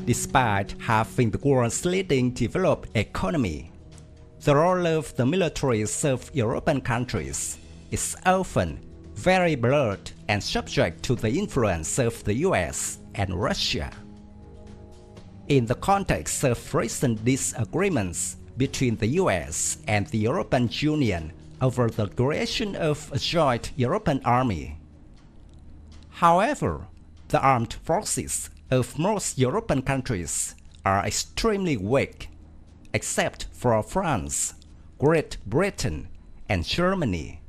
Despite having the world's leading developed economy, the role of the militaries of European countries is often very blurred and subject to the influence of the US and Russia. In the context of recent disagreements between the US and the European Union over the creation of a joint European army. However, the armed forces of most European countries are extremely weak, except for France, Great Britain, and Germany.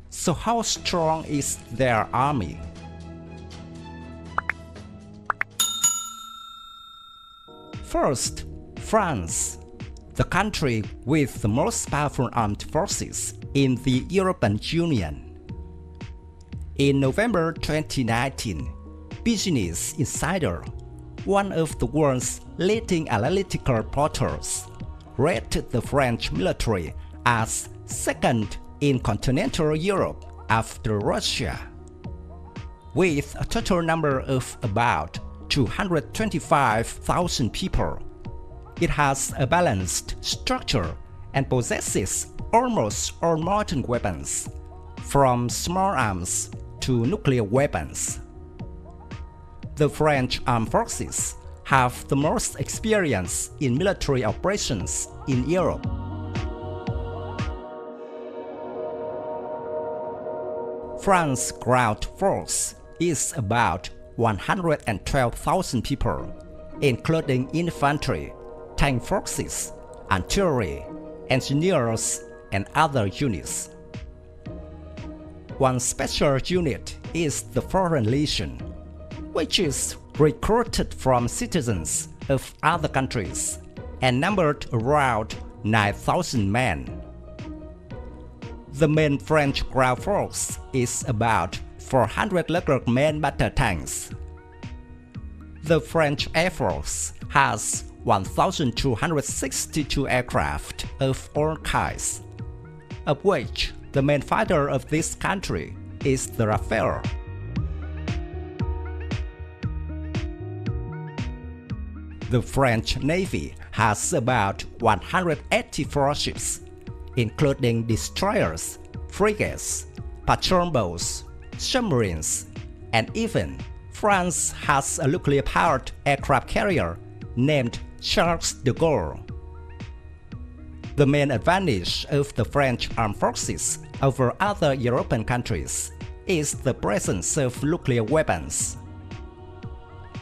So how strong is their army? First, France, the country with the most powerful armed forces in the European Union. In November 2019, Business Insider, one of the world's leading analytical portals, rated the French military as second in continental Europe after Russia, with a total number of about 225,000 people. It has a balanced structure and possesses almost all modern weapons, from small arms to nuclear weapons. The French armed forces have the most experience in military operations in Europe. France's ground force is about 112,000 people, including infantry, tank forces, artillery, engineers, and other units. One special unit is the Foreign Legion, which is recruited from citizens of other countries and numbered around 9,000 men. The main French ground force is about 400 Leclerc-man battle tanks. The French Air Force has 1,262 aircraft of all kinds, of which the main fighter of this country is the Rafale. The French Navy has about 184 ships, including destroyers, frigates, patrol boats, submarines, and even France has a nuclear-powered aircraft carrier named Charles de Gaulle. The main advantage of the French armed forces over other European countries is the presence of nuclear weapons.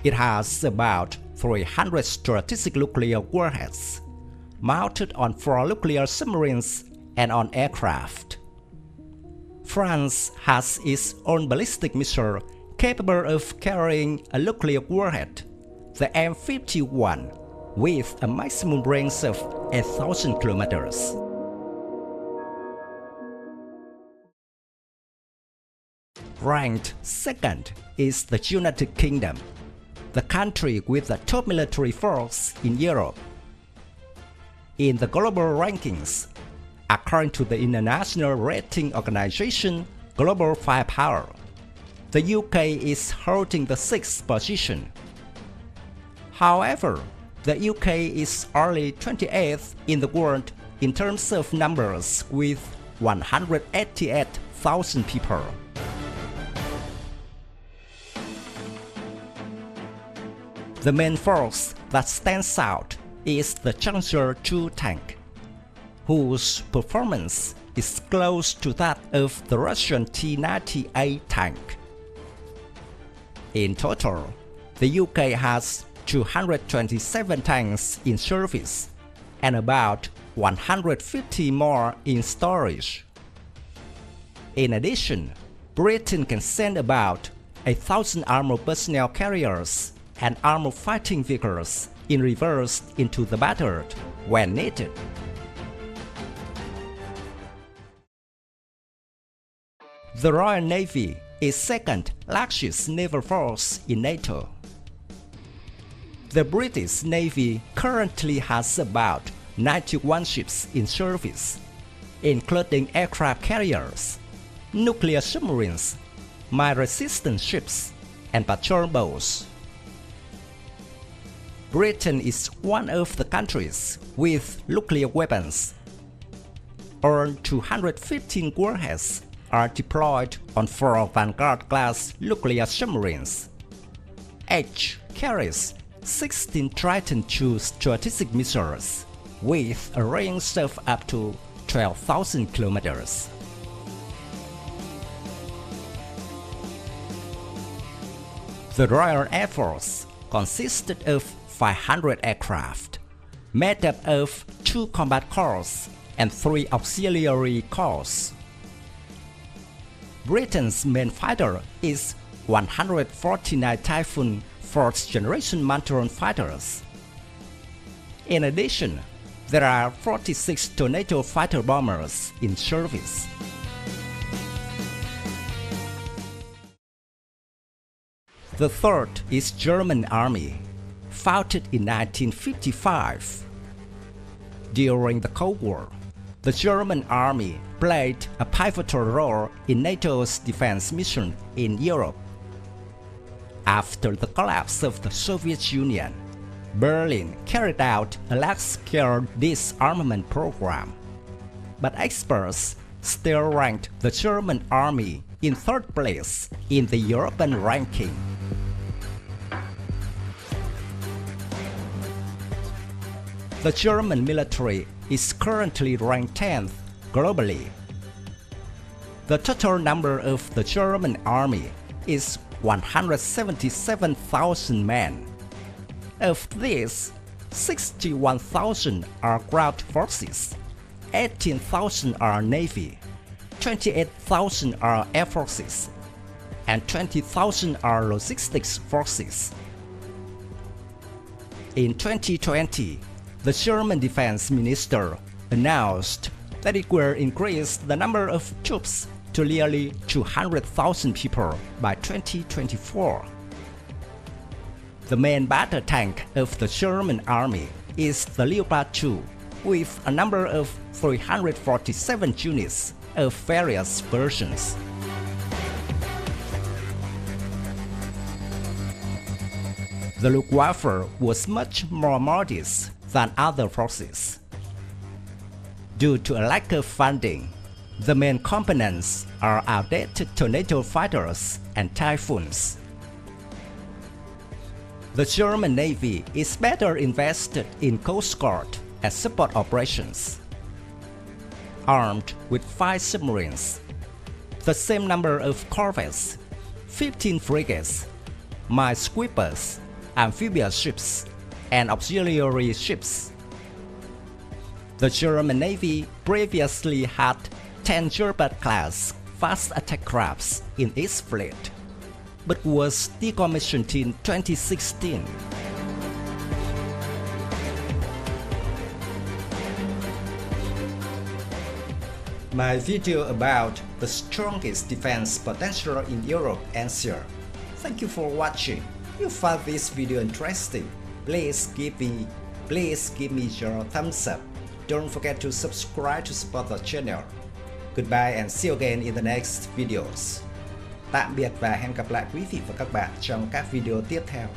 It has about 300 strategic nuclear warheads, mounted on 4 nuclear submarines and on aircraft. France has its own ballistic missile capable of carrying a nuclear warhead, the M51, with a maximum range of 8,000 kilometers. Ranked second is the United Kingdom, the country with the top military force in Europe. In the global rankings, according to the international rating organization Global Firepower, the UK is holding the 6th position. However, the UK is only 28th in the world in terms of numbers with 188,000 people. The main force that stands out is the Challenger 2 tank, whose performance is close to that of the Russian T-90A tank. In total, the UK has 227 tanks in service and about 150 more in storage. In addition, Britain can send about 1,000 armored personnel carriers and armored fighting vehicles in reverse into the battle when needed. The Royal Navy is second largest naval force in NATO. The British Navy currently has about 91 ships in service, including aircraft carriers, nuclear submarines, mine-resistant ships, and patrol boats. Britain is one of the countries with nuclear weapons. Around 215 warheads are deployed on 4 Vanguard-class nuclear submarines. Each carries 16 Triton II strategic missiles with a range of up to 12,000 kilometers. The Royal Air Force consisted of 500 aircraft, made up of 2 combat corps and 3 auxiliary corps. Britain's main fighter is 149 Typhoon 4th generation Mantaron fighters. In addition, there are 46 Tornado fighter bombers in service. The third is German Army, founded in 1955. During the Cold War, the German Army played a pivotal role in NATO's defense mission in Europe. After the collapse of the Soviet Union, Berlin carried out a large-scale disarmament program, but experts still ranked the German Army in third place in the European ranking. The German military is currently ranked 10th globally. The total number of the German army is 177,000 men. Of these, 61,000 are ground forces, 18,000 are navy, 28,000 are air forces, and 20,000 are logistics forces. In 2020, the German defense minister announced that it will increase the number of troops to nearly 200,000 people by 2024. The main battle tank of the German army is the Leopard 2, with a number of 347 units of various versions. The Luftwaffe was much more modest than other forces. Due to a lack of funding, the main components are outdated Tornado fighters and Typhoons. The German Navy is better invested in Coast Guard and support operations. Armed with 5 submarines, the same number of corvettes, 15 frigates, minesweepers, amphibious ships, and auxiliary ships. The German Navy previously had 10 Gepard-class fast attack crafts in its fleet, but was decommissioned in 2016. My video about the strongest defense potential in Europe ends here. Thank you for watching. If you found this video interesting, please give me your thumbs up. Don't forget to subscribe to support the channel. Goodbye and see you again in the next videos. Tạm biệt và hẹn gặp lại quý vị và các bạn trong các video tiếp theo.